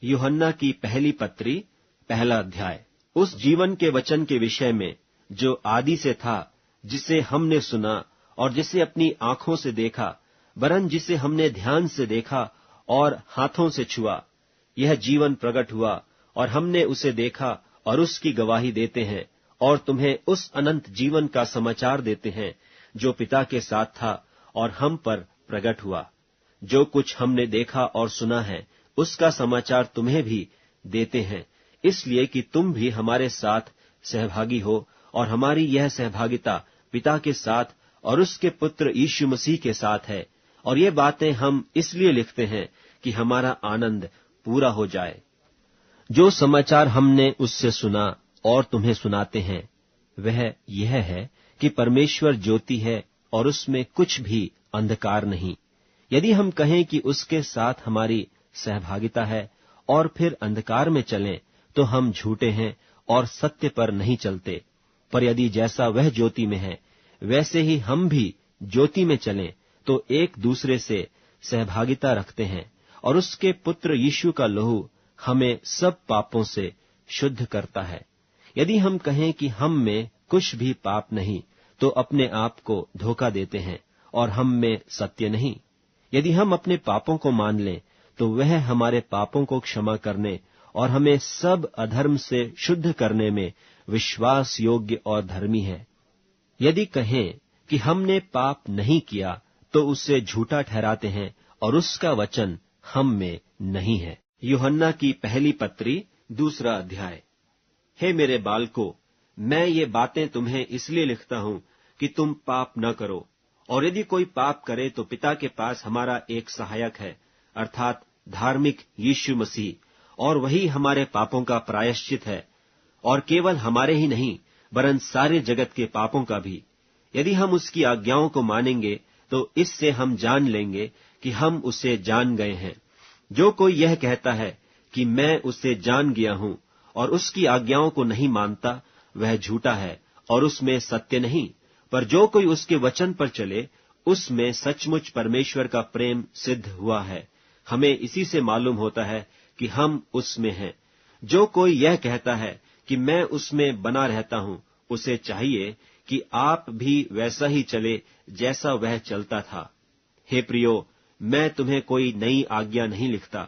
यूहन्ना की पहली पत्री, पहला अध्याय। उस जीवन के वचन के विषय में जो आदि से था, जिसे हमने सुना और जिसे अपनी आंखों से देखा, वरन जिसे हमने ध्यान से देखा और हाथों से छुआ, यह जीवन प्रकट हुआ और हमने उसे देखा और उसकी गवाही देते हैं और तुम्हें उस अनंत जीवन का समाचार देते हैं जो पिता के साथ था और हम पर प्रकट हुआ। जो कुछ हमने देखा और सुना है उसका समाचार तुम्हें भी देते हैं, इसलिए कि तुम भी हमारे साथ सहभागी हो, और हमारी यह सहभागिता पिता के साथ और उसके पुत्र यीशु मसीह के साथ है। और ये बातें हम इसलिए लिखते हैं कि हमारा आनंद पूरा हो जाए। जो समाचार हमने उससे सुना और तुम्हें सुनाते हैं वह यह है कि परमेश्वर ज्योति है और उसमें कुछ भी अंधकार नहीं। यदि हम कहें कि उसके साथ हमारी सहभागिता है और फिर अंधकार में चलें, तो हम झूठे हैं और सत्य पर नहीं चलते। पर यदि जैसा वह ज्योति में है वैसे ही हम भी ज्योति में चलें, तो एक दूसरे से सहभागिता रखते हैं और उसके पुत्र यीशु का लहू हमें सब पापों से शुद्ध करता है। यदि हम कहें कि हम में कुछ भी पाप नहीं, तो अपने आप को धोखा देते हैं और हम में सत्य नहीं। यदि हम अपने पापों को मान लें, तो वह हमारे पापों को क्षमा करने और हमें सब अधर्म से शुद्ध करने में विश्वास योग्य और धर्मी है। यदि कहें कि हमने पाप नहीं किया, तो उसे झूठा ठहराते हैं और उसका वचन हम में नहीं है। यूहन्ना की पहली पत्री, दूसरा अध्याय। हे मेरे बालकों, मैं ये बातें तुम्हें इसलिए लिखता हूं कि तुम पाप न करो। और यदि कोई पाप करे तो पिता के पास हमारा एक सहायक है, अर्थात धार्मिक यीशु मसीह, और वही हमारे पापों का प्रायश्चित है, और केवल हमारे ही नहीं वरन सारे जगत के पापों का भी। यदि हम उसकी आज्ञाओं को मानेंगे तो इससे हम जान लेंगे कि हम उसे जान गए हैं। जो कोई यह कहता है कि मैं उसे जान गया हूं और उसकी आज्ञाओं को नहीं मानता, वह झूठा है और उसमें सत्य नहीं। पर जो कोई उसके वचन पर चले, उसमें सचमुच परमेश्वर का प्रेम सिद्ध हुआ है। हमें इसी से मालूम होता है कि हम उसमें हैं। जो कोई यह कहता है कि मैं उसमें बना रहता हूं, उसे चाहिए कि आप भी वैसा ही चले जैसा वह चलता था। हे प्रियो, मैं तुम्हें कोई नई आज्ञा नहीं लिखता,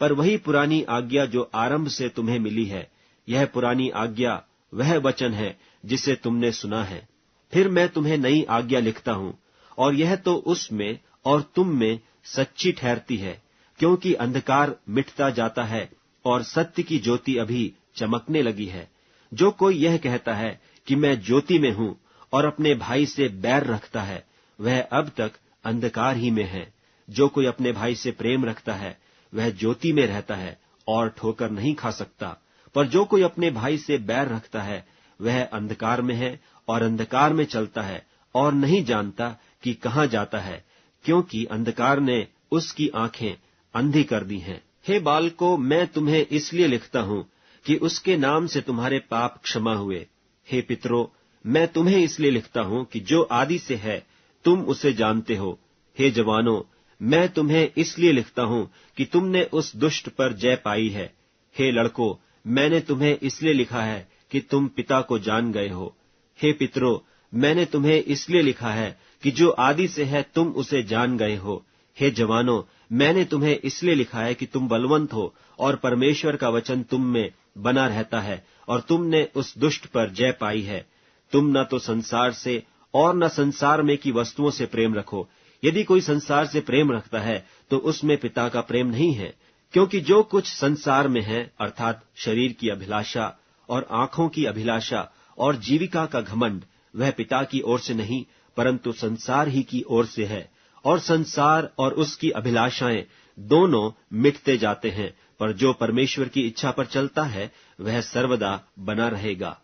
पर वही पुरानी आज्ञा जो आरंभ से तुम्हें मिली है। यह पुरानी आज्ञा वह वचन है जिसे तुमने सुना है। फिर मैं तुम्हें नई आज्ञा लिखता हूं, और यह तो उसमें और तुम में सच्ची ठहरती है, क्योंकि अंधकार मिटता जाता है और सत्य की ज्योति अभी चमकने लगी है। जो कोई यह कहता है कि मैं ज्योति में हूं और अपने भाई से बैर रखता है, वह अब तक अंधकार ही में है। जो कोई अपने भाई से प्रेम रखता है वह ज्योति में रहता है और ठोकर नहीं खा सकता। पर जो कोई अपने भाई से बैर रखता है वह अंधकार में है और अंधकार में चलता है और नहीं जानता कि कहाँ जाता है, क्योंकि अंधकार ने उसकी आंखें अंधी कर दी हैं। हे बालकों, मैं तुम्हें इसलिए लिखता हूं कि उसके नाम से तुम्हारे पाप क्षमा हुए। हे पितरों, मैं तुम्हें इसलिए लिखता हूं कि जो आदि से है तुम उसे जानते हो। हे जवानों, मैं तुम्हें इसलिए लिखता हूं कि तुमने उस दुष्ट पर जय पाई है। हे लड़कों, मैंने तुम्हें इसलिए लिखा है कि तुम पिता को जान गए हो। हे पितरों, मैंने तुम्हें इसलिए लिखा है कि जो आदि से है तुम उसे जान गए हो। हे जवानों, मैंने तुम्हें इसलिए लिखा है कि तुम बलवंत हो और परमेश्वर का वचन तुम में बना रहता है, और तुमने उस दुष्ट पर जय पाई है। तुम न तो संसार से और न संसार में की वस्तुओं से प्रेम रखो। यदि कोई संसार से प्रेम रखता है तो उसमें पिता का प्रेम नहीं है, क्योंकि जो कुछ संसार में है, अर्थात शरीर की अभिलाषा और आंखों की अभिलाषा और जीविका का घमंड, वह पिता की ओर से नहीं परंतु संसार ही की ओर से है। और संसार और उसकी अभिलाषाएं दोनों मिटते जाते हैं, पर जो परमेश्वर की इच्छा पर चलता है वह सर्वदा बना रहेगा।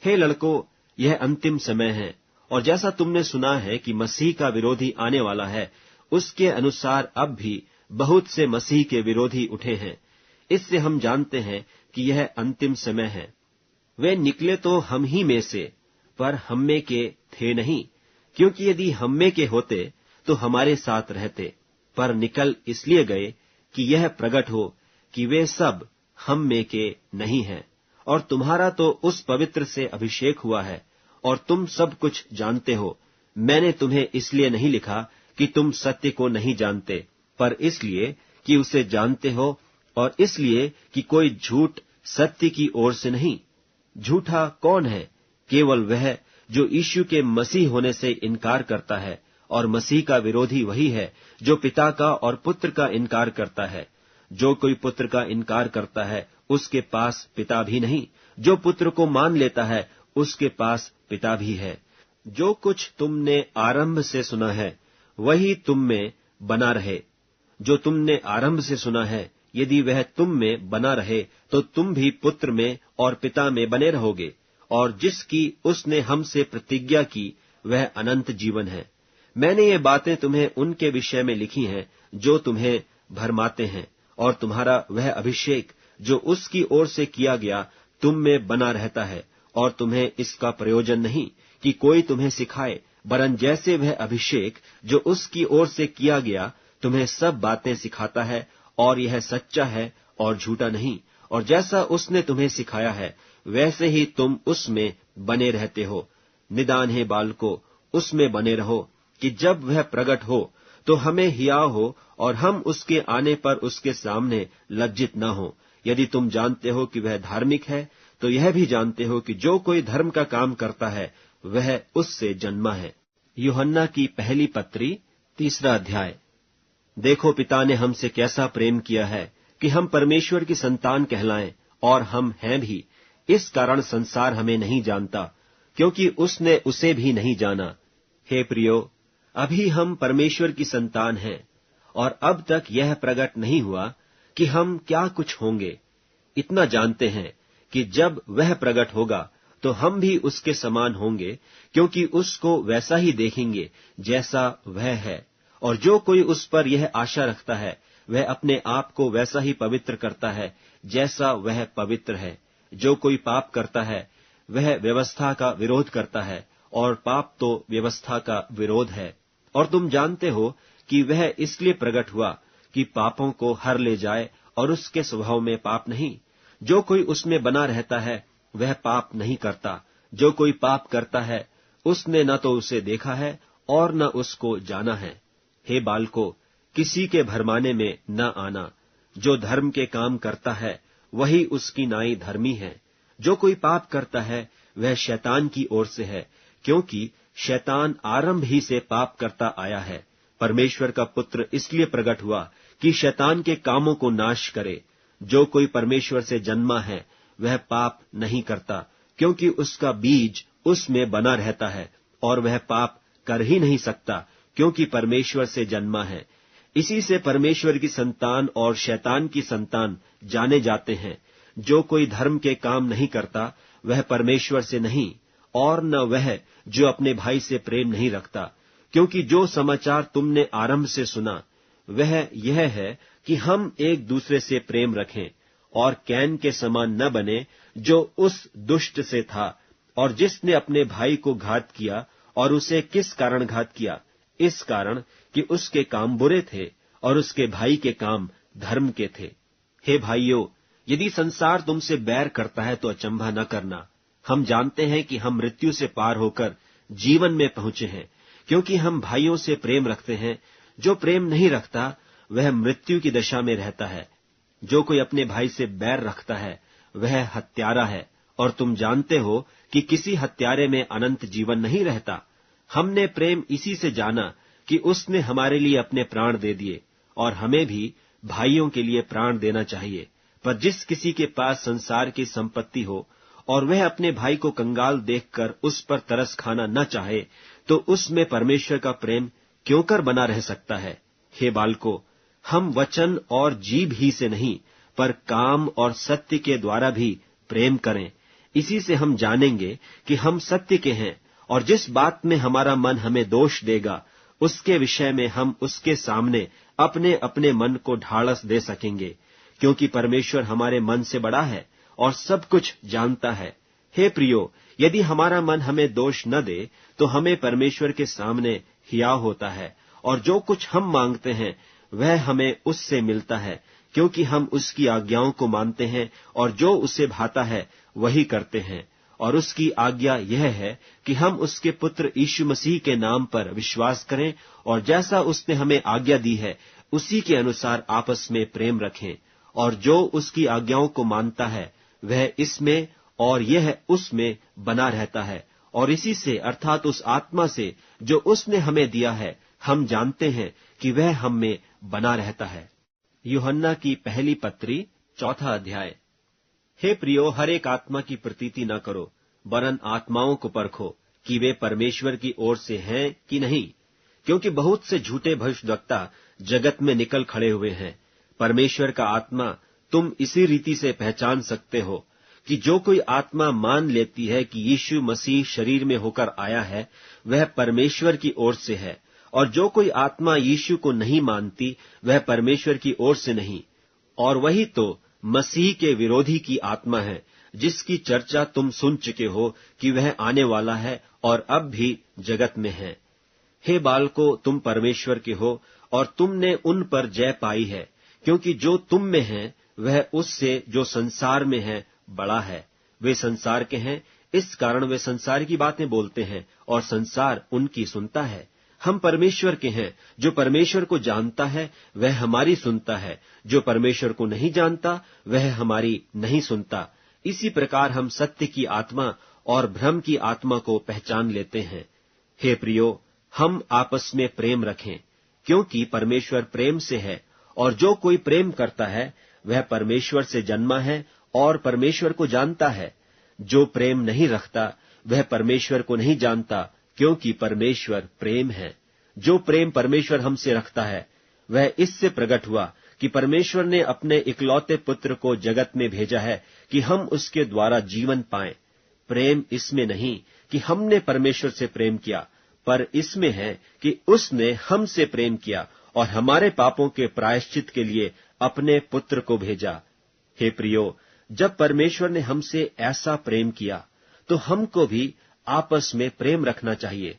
हे लड़कों, यह अंतिम समय है, और जैसा तुमने सुना है कि मसीह का विरोधी आने वाला है, उसके अनुसार अब भी बहुत से मसीह के विरोधी उठे हैं। इससे हम जानते हैं कि यह अंतिम समय है। वे निकले तो हम ही में से, पर हम में के थे नहीं, क्योंकि यदि हम में के होते तो हमारे साथ रहते। पर निकल इसलिए गए कि यह प्रकट हो कि वे सब हम में के नहीं हैं, और तुम्हारा तो उस पवित्र से अभिषेक हुआ है, और तुम सब कुछ जानते हो। मैंने तुम्हें इसलिए नहीं लिखा कि तुम सत्य को नहीं जानते, पर इसलिए कि उसे जानते हो, और इसलिए कि कोई झूठ सत्य की ओर से नहीं। झूठा कौन है? केवल वह जो यीशु के मसीह होने से इनकार करता है, और मसीह का विरोधी वही है जो पिता का और पुत्र का इनकार करता है। जो कोई पुत्र का इनकार करता है, उसके पास पिता भी नहीं। जो पुत्र को मान लेता है, उसके पास पिता भी है। जो कुछ तुमने आरंभ से सुना है, वही तुम में बना रहे। जो तुमने आरंभ से सुना है, यदि वह तुम में बना रहे, तो तुम भी पुत्र में और पिता में बने रहोगे। और जिसकी उसने हमसे प्रतिज्ञा की, वह अनंत जीवन है। मैंने ये बातें तुम्हें उनके विषय में लिखी हैं जो तुम्हें भरमाते हैं, और तुम्हारा वह अभिषेक जो उसकी ओर से किया गया तुम में बना रहता है। और तुम्हें इसका प्रयोजन नहीं कि कोई तुम्हें सिखाए, वरन जैसे वह अभिषेक जो उसकी ओर से किया गया तुम्हें सब बातें सिखाता है, और यह सच्चा है और झूठा नहीं। और जैसा उसने तुम्हें सिखाया है, वैसे ही तुम उसमें बने रहते हो। निदान हे बालको, उसमें बने रहो, कि जब वह प्रकट हो तो हमें हियाव हो, और हम उसके आने पर उसके सामने लज्जित न हो। यदि तुम जानते हो कि वह धार्मिक है, तो यह भी जानते हो कि जो कोई धर्म का काम करता है, वह उससे जन्मा है। यूहन्ना की पहली पत्री 3 अध्याय। देखो, पिता ने हमसे कैसा प्रेम किया है कि हम परमेश्वर की संतान कहलाएं, और हम हैं भी। इस कारण संसार हमें नहीं जानता, क्योंकि उसने उसे भी नहीं जाना। हे प्रियो, अभी हम परमेश्वर की संतान हैं, और अब तक यह प्रकट नहीं हुआ कि हम क्या कुछ होंगे। इतना जानते हैं कि जब वह प्रकट होगा तो हम भी उसके समान होंगे, क्योंकि उसको वैसा ही देखेंगे जैसा वह है। और जो कोई उस पर यह आशा रखता है, वह अपने आप को वैसा ही पवित्र करता है जैसा वह पवित्र है। जो कोई पाप करता है, वह व्यवस्था का विरोध करता है, और पाप तो व्यवस्था का विरोध है। और तुम जानते हो कि वह इसलिए प्रकट हुआ कि पापों को हर ले जाए, और उसके स्वभाव में पाप नहीं। जो कोई उसमें बना रहता है, वह पाप नहीं करता। जो कोई पाप करता है, उसने न तो उसे देखा है और न उसको जाना है। हे बालको, किसी के भरमाने में न आना। जो धर्म के काम करता है, वही उसकी नाई धर्मी है। जो कोई पाप करता है, वह शैतान की ओर से है, क्योंकि शैतान आरंभ ही से पाप करता आया है। परमेश्वर का पुत्र इसलिए प्रकट हुआ कि शैतान के कामों को नाश करे। जो कोई परमेश्वर से जन्मा है, वह पाप नहीं करता, क्योंकि उसका बीज उसमें बना रहता है, और वह पाप कर ही नहीं सकता, क्योंकि परमेश्वर से जन्मा है। इसी से परमेश्वर की संतान और शैतान की संतान जाने जाते हैं। जो कोई धर्म के काम नहीं करता, वह परमेश्वर से नहीं, और न वह जो अपने भाई से प्रेम नहीं रखता। क्योंकि जो समाचार तुमने आरंभ से सुना, वह यह है कि हम एक दूसरे से प्रेम रखें, और कैन के समान न बने, जो उस दुष्ट से था, और जिसने अपने भाई को घात किया। और उसे किस कारण घात किया? इस कारण कि उसके काम बुरे थे, और उसके भाई के काम धर्म के थे। हे भाइयों, यदि संसार तुमसे बैर करता है तो अचंभा न करना। हम जानते हैं कि हम मृत्यु से पार होकर जीवन में पहुंचे हैं, क्योंकि हम भाइयों से प्रेम रखते हैं। जो प्रेम नहीं रखता, वह मृत्यु की दशा में रहता है। जो कोई अपने भाई से बैर रखता है, वह हत्यारा है, और तुम जानते हो कि किसी हत्यारे में अनंत जीवन नहीं रहता। हमने प्रेम इसी से जाना कि उसने हमारे लिए अपने प्राण दे दिए, और हमें भी भाइयों के लिए प्राण देना चाहिए। पर जिस किसी के पास संसार की संपत्ति हो, और वह अपने भाई को कंगाल देखकर उस पर तरस खाना न चाहे, तो उसमें परमेश्वर का प्रेम क्यों कर बना रह सकता है? हे बालको, हम वचन और जीभ ही से नहीं, पर काम और सत्य के द्वारा भी प्रेम करें। इसी से हम जानेंगे कि हम सत्य के हैं, और जिस बात में हमारा मन हमें दोष देगा, उसके विषय में हम उसके सामने अपने अपने मन को ढाढ़स दे सकेंगे, क्योंकि परमेश्वर हमारे मन से बड़ा है और सब कुछ जानता है। हे प्रियो, यदि हमारा मन हमें दोष न दे, तो हमें परमेश्वर के सामने हियाव होता है, और जो कुछ हम मांगते हैं वह हमें उससे मिलता है, क्योंकि हम उसकी आज्ञाओं को मानते हैं और जो उसे भाता है वही करते हैं। और उसकी आज्ञा यह है कि हम उसके पुत्र यीशु मसीह के नाम पर विश्वास करें और जैसा उसने हमें आज्ञा दी है उसी के अनुसार आपस में प्रेम रखें। और जो उसकी आज्ञाओं को मानता है वह इसमें और यह उसमें बना रहता है। और इसी से अर्थात उस आत्मा से जो उसने हमें दिया है हम जानते हैं कि वह हम में बना रहता है। यूहन्ना की पहली पत्री 4 अध्याय। हे प्रियो, हर एक आत्मा की प्रतीति न करो, वरन आत्माओं को परखो कि वे परमेश्वर की ओर से हैं कि नहीं, क्योंकि बहुत से झूठे भविष्यद्वक्ता जगत में निकल खड़े हुए हैं। परमेश्वर का आत्मा तुम इसी रीति से पहचान सकते हो कि जो कोई आत्मा मान लेती है कि यीशु मसीह शरीर में होकर आया है वह परमेश्वर की ओर से है, और जो कोई आत्मा यीशु को नहीं मानती वह परमेश्वर की ओर से नहीं। और वही तो मसीह के विरोधी की आत्मा है, जिसकी चर्चा तुम सुन चुके हो कि वह आने वाला है और अब भी जगत में है। हे बालको, तुम परमेश्वर के हो और तुमने उन पर जय पाई है, क्योंकि जो तुम में है वह उससे जो संसार में है बड़ा है। वे संसार के हैं, इस कारण वे संसार की बातें बोलते हैं और संसार उनकी सुनता है। हम परमेश्वर के हैं। जो परमेश्वर को जानता है वह हमारी सुनता है, जो परमेश्वर को नहीं जानता वह हमारी नहीं सुनता। इसी प्रकार हम सत्य की आत्मा और भ्रम की आत्मा को पहचान लेते हैं। हे प्रियो, हम आपस में प्रेम रखें, क्योंकि परमेश्वर प्रेम से है, और जो कोई प्रेम करता है वह परमेश्वर से जन्मा है और परमेश्वर को जानता है। जो प्रेम नहीं रखता वह परमेश्वर को नहीं जानता, क्योंकि परमेश्वर प्रेम है। जो प्रेम परमेश्वर हमसे रखता है वह इससे प्रकट हुआ कि परमेश्वर ने अपने इकलौते पुत्र को जगत में भेजा है कि हम उसके द्वारा जीवन पाएं। प्रेम इसमें नहीं कि हमने परमेश्वर से प्रेम किया, पर इसमें है कि उसने हमसे प्रेम किया और हमारे पापों के प्रायश्चित के लिए अपने पुत्र को भेजा। हे प्रियो, जब परमेश्वर ने हमसे ऐसा प्रेम किया तो हमको भी आपस में प्रेम रखना चाहिए।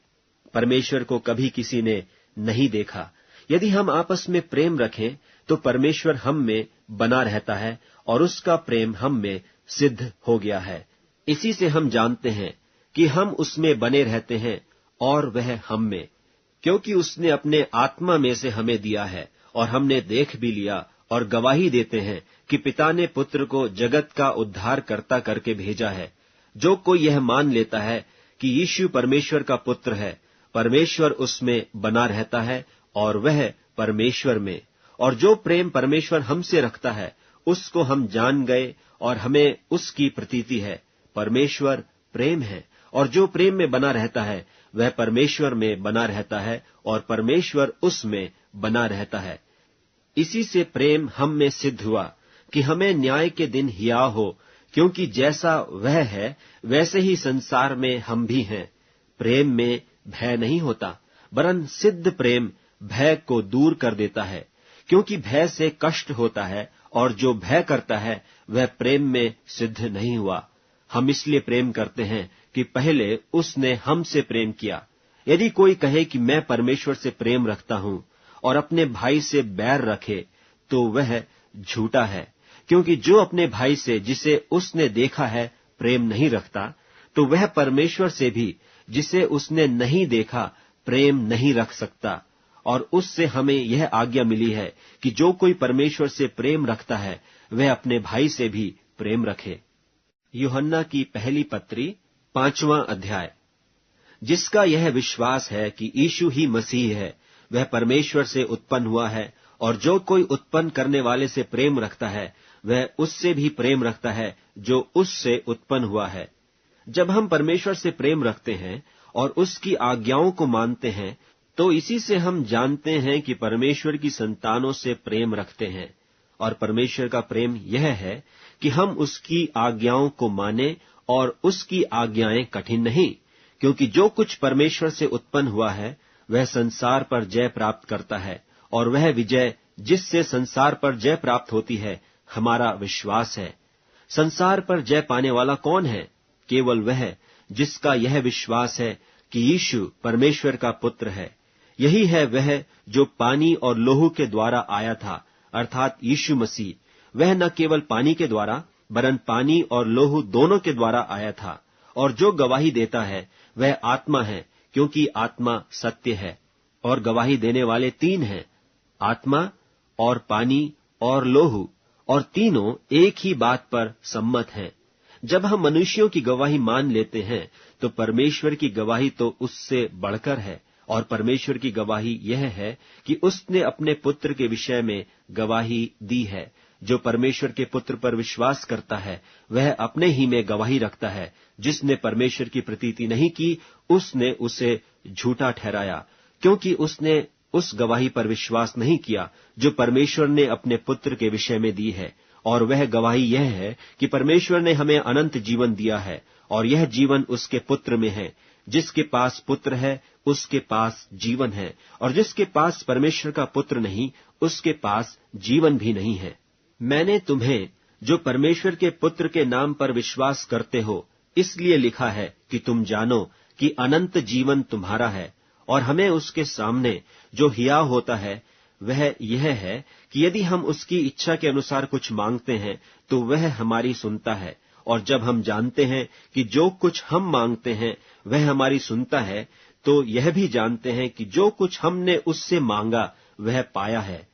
परमेश्वर को कभी किसी ने नहीं देखा। यदि हम आपस में प्रेम रखें तो परमेश्वर हम में बना रहता है और उसका प्रेम हम में सिद्ध हो गया है। इसी से हम जानते हैं कि हम उसमें बने रहते हैं और वह हम में, क्योंकि उसने अपने आत्मा में से हमें दिया है। और हमने देख भी लिया और गवाही देते हैं कि पिता ने पुत्र को जगत का उद्धारकर्ता करके भेजा है। जो कोई यह मान लेता है कि यीशु परमेश्वर का पुत्र है, परमेश्वर उसमें बना रहता है और वह परमेश्वर में। और जो प्रेम परमेश्वर हमसे रखता है उसको हम जान गए और हमें उसकी प्रतीति है। परमेश्वर प्रेम है, और जो प्रेम में बना रहता है वह परमेश्वर में बना रहता है और परमेश्वर उसमें बना रहता है। इसी से प्रेम हम में सिद्ध हुआ कि हमें न्याय के दिन हिया हो, क्योंकि जैसा वह है वैसे ही संसार में हम भी हैं। प्रेम में भय नहीं होता, वरन सिद्ध प्रेम भय को दूर कर देता है, क्योंकि भय से कष्ट होता है, और जो भय करता है वह प्रेम में सिद्ध नहीं हुआ। हम इसलिए प्रेम करते हैं कि पहले उसने हमसे प्रेम किया। यदि कोई कहे कि मैं परमेश्वर से प्रेम रखता हूं और अपने भाई से बैर रखे तो वह झूठा है, क्योंकि जो अपने भाई से जिसे उसने देखा है प्रेम नहीं रखता तो वह परमेश्वर से भी जिसे उसने नहीं देखा प्रेम नहीं रख सकता। और उससे हमें यह आज्ञा मिली है कि जो कोई परमेश्वर से प्रेम रखता है वह अपने भाई से भी प्रेम रखे। यूहन्ना की पहली पत्री 5वां अध्याय। जिसका यह विश्वास है कि यीशु ही मसीह है वह परमेश्वर से उत्पन्न हुआ है, और जो कोई उत्पन्न करने वाले से प्रेम रखता है वह उससे भी प्रेम रखता है जो उससे उत्पन्न हुआ है। जब हम परमेश्वर से प्रेम रखते हैं और उसकी आज्ञाओं को मानते हैं तो इसी से हम जानते हैं कि परमेश्वर की संतानों से प्रेम रखते हैं। और परमेश्वर का प्रेम यह है कि हम उसकी आज्ञाओं को माने, और उसकी आज्ञाएं कठिन नहीं, क्योंकि जो कुछ परमेश्वर से उत्पन्न हुआ है वह संसार पर जय प्राप्त करता है, और वह विजय जिससे संसार पर जय प्राप्त होती है हमारा विश्वास है। संसार पर जय पाने वाला कौन है? केवल वह जिसका यह विश्वास है कि यीशु परमेश्वर का पुत्र है। यही है वह जो पानी और लोहू के द्वारा आया था, अर्थात यीशु मसीह, वह न केवल पानी के द्वारा वरन पानी और लोहू दोनों के द्वारा आया था। और जो गवाही देता है वह आत्मा है, क्योंकि आत्मा सत्य है। और गवाही देने वाले तीन हैं, आत्मा और पानी और लोहू, और तीनों एक ही बात पर सम्मत हैं। जब हम मनुष्यों की गवाही मान लेते हैं तो परमेश्वर की गवाही तो उससे बढ़कर है। और परमेश्वर की गवाही यह है कि उसने अपने पुत्र के विषय में गवाही दी है। जो परमेश्वर के पुत्र पर विश्वास करता है वह अपने ही में गवाही रखता है। जिसने परमेश्वर की प्रतीति नहीं की उसने उसे झूठा ठहराया, क्योंकि उसने उस गवाही पर विश्वास नहीं किया जो परमेश्वर ने अपने पुत्र के विषय में दी है। और वह गवाही यह है कि परमेश्वर ने हमें अनंत जीवन दिया है, और यह जीवन उसके पुत्र में है। जिसके पास पुत्र है उसके पास जीवन है, और जिसके पास परमेश्वर का पुत्र नहीं उसके पास जीवन भी नहीं है। मैंने तुम्हें जो परमेश्वर के पुत्र के नाम पर विश्वास करते हो इसलिए लिखा है कि तुम जानो कि अनंत जीवन तुम्हारा है। और हमें उसके सामने जो हियाव होता है वह यह है कि यदि हम उसकी इच्छा के अनुसार कुछ मांगते हैं तो वह हमारी सुनता है। और जब हम जानते हैं कि जो कुछ हम मांगते हैं वह हमारी सुनता है, तो यह भी जानते हैं कि जो कुछ हमने उससे मांगा वह पाया है।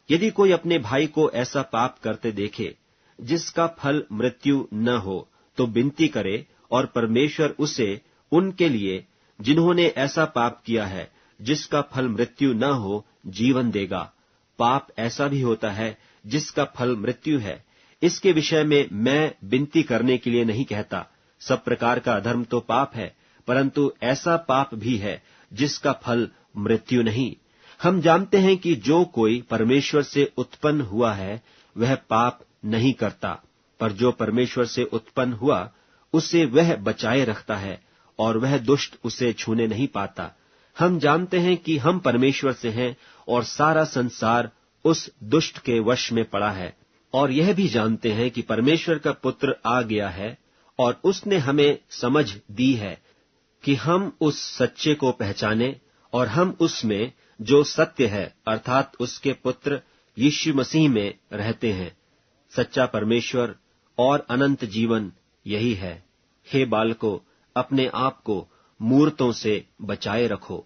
यदि कोई अपने भाई को ऐसा पाप करते देखे जिसका फल मृत्यु न हो, तो विनती करे, और परमेश्वर उसे उनके लिए जिन्होंने ऐसा पाप किया है जिसका फल मृत्यु न हो जीवन देगा। पाप ऐसा भी होता है जिसका फल मृत्यु है। इसके विषय में मैं विनती करने के लिए नहीं कहता। सब प्रकार का अधर्म तो पाप है, परंतु ऐसा पाप भी है जिसका फल मृत्यु नहीं। हम जानते हैं कि जो कोई परमेश्वर से उत्पन्न हुआ है वह पाप नहीं करता, पर जो परमेश्वर से उत्पन्न हुआ उसे वह बचाए रखता है, और वह दुष्ट उसे छूने नहीं पाता। हम जानते हैं कि हम परमेश्वर से हैं और सारा संसार उस दुष्ट के वश में पड़ा है। और यह भी जानते हैं कि परमेश्वर का पुत्र आ गया है और उसने हमें समझ दी है कि हम उस सच्चे को पहचाने, और हम उसमें जो सत्य है अर्थात उसके पुत्र यीशु मसीह में रहते हैं। सच्चा परमेश्वर और अनंत जीवन यही है। हे बालकों, अपने आप को मूर्तों से बचाए रखो।